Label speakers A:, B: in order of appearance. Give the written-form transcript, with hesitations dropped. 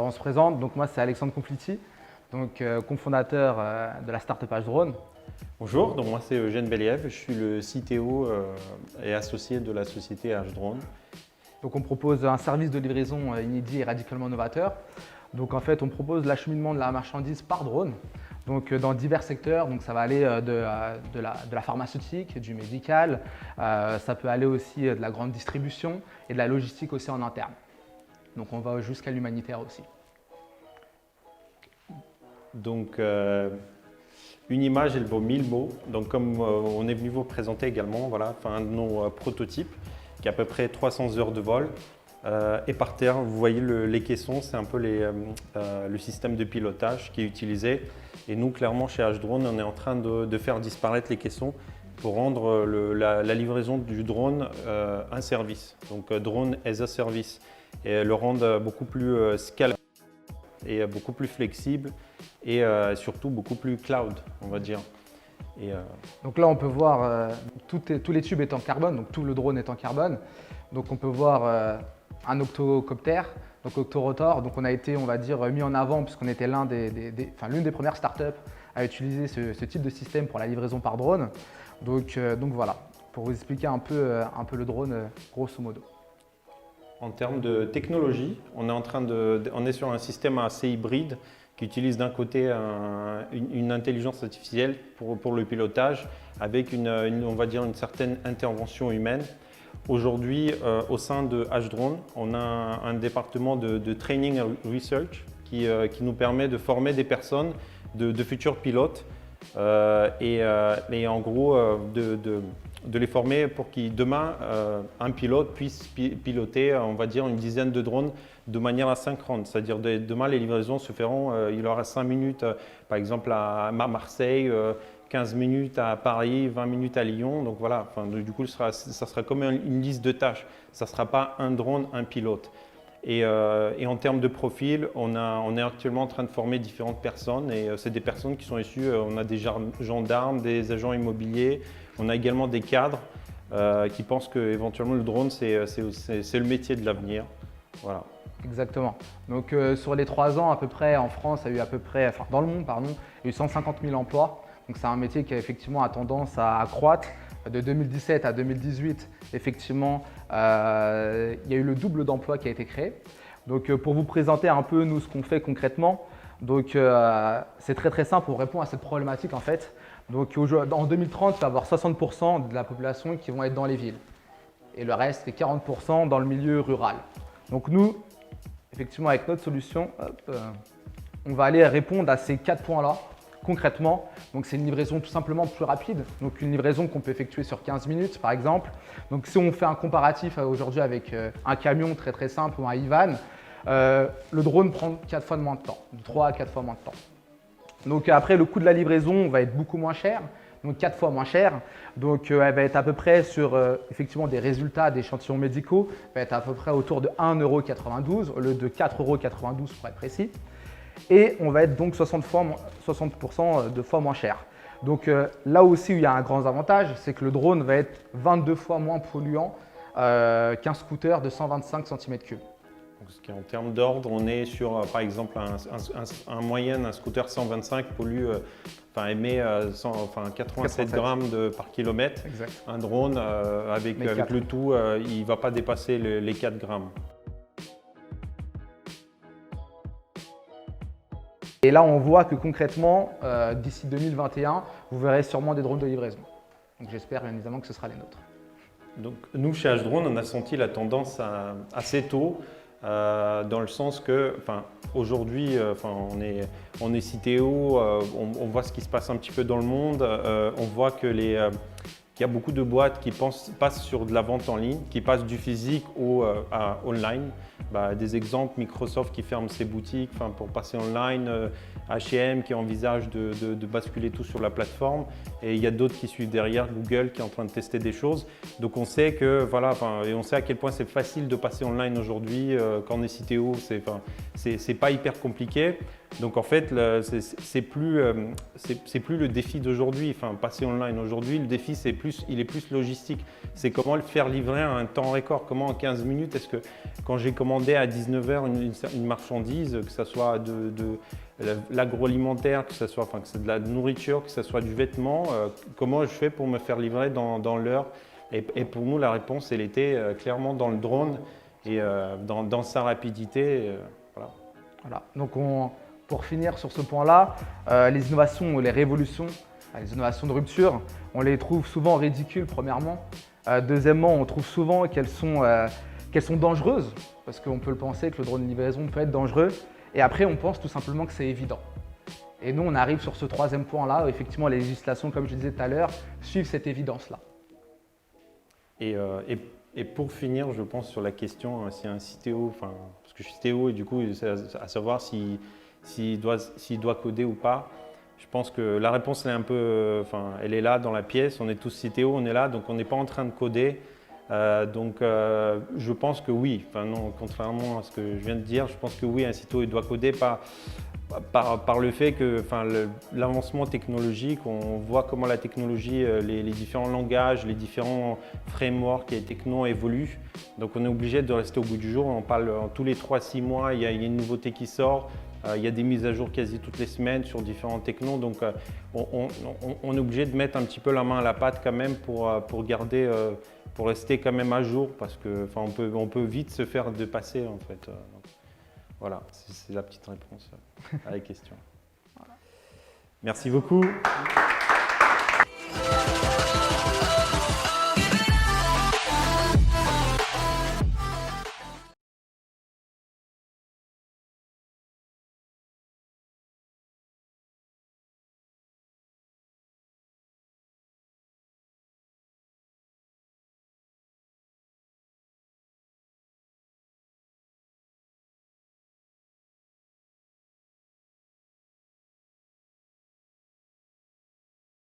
A: on se présente, donc moi c'est Alexandre Confliti, donc cofondateur de la startup H-Drone.
B: Bonjour, donc moi c'est Eugène Believ, je suis le CTO et associé de la société H-Drone.
A: Donc on propose un service de livraison inédit et radicalement novateur. Donc en fait on propose l'acheminement de la marchandise par drone, donc dans divers secteurs. Donc ça va aller de la pharmaceutique, du médical, ça peut aller aussi de la grande distribution et de la logistique aussi en interne. Donc on va jusqu'à l'humanitaire aussi.
B: Donc une image elle vaut 1000 mots. Donc comme on est venu vous présenter également, voilà, un de nos prototypes qui a à peu près 300 heures de vol. Et par terre, vous voyez les caissons, c'est un peu le système de pilotage qui est utilisé. Et nous, clairement, chez H-Drone, on est en train de faire disparaître les caissons pour rendre la livraison du drone un service. Donc drone as a service. Et le rendre beaucoup plus scalable et beaucoup plus flexible et surtout beaucoup plus cloud, on va dire.
A: Donc là, on peut voir tous les tubes étant carbone, donc tout le drone est en carbone. Donc on peut voir un octocoptère, donc octorotor. Donc on a été, on va dire, mis en avant puisqu'on était l'une des premières startups à utiliser ce type de système pour la livraison par drone. Donc voilà, pour vous expliquer un peu le drone grosso modo.
B: En termes de technologie, on est sur un système assez hybride qui utilise d'un côté une intelligence artificielle pour le pilotage avec on va dire une certaine intervention humaine. Aujourd'hui, au sein de H-Drone, on a un département de training and research qui nous permet de former des personnes, de futurs pilotes et en gros de les former pour que demain un pilote puisse piloter, on va dire, une dizaine de drones de manière asynchrone. C'est-à-dire demain les livraisons se feront, il aura 5 minutes par exemple à Marseille, 15 minutes à Paris, 20 minutes à Lyon. Donc voilà, du coup ça sera comme une liste de tâches. Ça ne sera pas un drone, un pilote. Et en termes de profil, on est actuellement en train de former différentes personnes et c'est des personnes qui sont issues, on a des gendarmes, des agents immobiliers, on a également des cadres qui pensent qu'éventuellement le drone c'est le métier de l'avenir. Voilà.
A: Exactement. Donc sur les 3 ans à peu près en France, il y a eu à peu près, enfin dans le monde pardon, il y a eu 150 000 emplois. Donc c'est un métier qui a effectivement tendance à croître. De 2017 à 2018, effectivement, il y a eu le double d'emplois qui a été créé. Donc pour vous présenter un peu nous ce qu'on fait concrètement, donc c'est très simple pour répondre à cette problématique en fait. Donc en 2030, il va y avoir 60% de la population qui vont être dans les villes et le reste c'est 40% dans le milieu rural. Donc nous, effectivement avec notre solution, on va aller répondre à ces 4 points-là. Concrètement, donc c'est une livraison tout simplement plus rapide, donc une livraison qu'on peut effectuer sur 15 minutes par exemple. Donc si on fait un comparatif aujourd'hui avec un camion très simple ou un Ivan, le drone prend 4 fois moins de temps, 3 à 4 fois moins de temps. Donc après le coût de la livraison va être beaucoup moins cher, donc 4 fois moins cher. Donc elle va être à peu près sur effectivement des résultats d'échantillons médicaux, va être à peu près autour de 1,92 € au lieu de 4,92 € pour être précis. Et on va être donc 60% de fois moins cher. Donc là aussi, il y a un grand avantage, c'est que le drone va être 22 fois moins polluant qu'un scooter de 125 cm3.
B: En termes d'ordre, on est sur par exemple un moyenne, un scooter 125 émet 87 grammes par kilomètre.
A: Exact.
B: Un drone avec le tout, il ne va pas dépasser les 4 grammes.
A: Et là, on voit que concrètement, d'ici 2021, vous verrez sûrement des drones de livraison. Donc j'espère bien évidemment que ce sera les nôtres.
B: Donc, nous, chez H-Drone, on a senti la tendance assez tôt, dans le sens que, aujourd'hui, on est CTO, on voit ce qui se passe un petit peu dans le monde, on voit que qu'il y a beaucoup de boîtes qui passent sur de la vente en ligne, qui passent du physique à online. Des exemples, Microsoft qui ferme ses boutiques pour passer online, H&M qui envisage de basculer tout sur la plateforme et il y a d'autres qui suivent derrière, Google qui est en train de tester des choses. Donc on sait que et on sait à quel point c'est facile de passer online aujourd'hui. Quand on est CTO, c'est pas hyper compliqué. Donc en fait, c'est plus le défi d'aujourd'hui, enfin passer online. Aujourd'hui, le défi il est plus logistique. C'est comment le faire livrer à un temps record. Comment en 15 minutes, est-ce que quand j'ai commandé à 19h une marchandise, que ce soit de l'agroalimentaire, que ce soit que c'est de la nourriture, que ce soit du vêtement, comment je fais pour me faire livrer dans l'heure? Et pour nous, la réponse, elle était clairement dans le drone et dans sa rapidité. Voilà.
A: Voilà. Donc pour finir sur ce point-là, les innovations ou les révolutions, les innovations de rupture, on les trouve souvent ridicules premièrement. Deuxièmement, on trouve souvent qu'elles sont dangereuses, parce qu'on peut le penser que le drone de livraison peut être dangereux. Et après, on pense tout simplement que c'est évident. Et nous, on arrive sur ce troisième point-là, où effectivement les législations, comme je disais tout à l'heure, suivent cette évidence-là.
B: Et pour finir, je pense sur la question, si un CTO, parce que je suis CTO et du coup, à savoir s'il doit coder ou pas, je pense que la réponse elle est un peu, elle est là dans la pièce. On est tous CTO, on est là, donc on n'est pas en train de coder. Je pense que oui. Non, contrairement à ce que je viens de dire, je pense que oui, un CTO il doit coder par le fait que l'avancement technologique, on voit comment la technologie, les différents langages, les différents frameworks et techno évoluent. Donc on est obligé de rester au bout du jour. On parle tous les 3-6 mois, il y a une nouveauté qui sort. Il y a des mises à jour quasi toutes les semaines sur différents technos. Donc on est obligé de mettre un petit peu la main à la pâte quand même pour garder, pour rester quand même à jour, parce que on peut vite se faire dépasser en fait. Donc, voilà, c'est la petite réponse à la question. Merci beaucoup.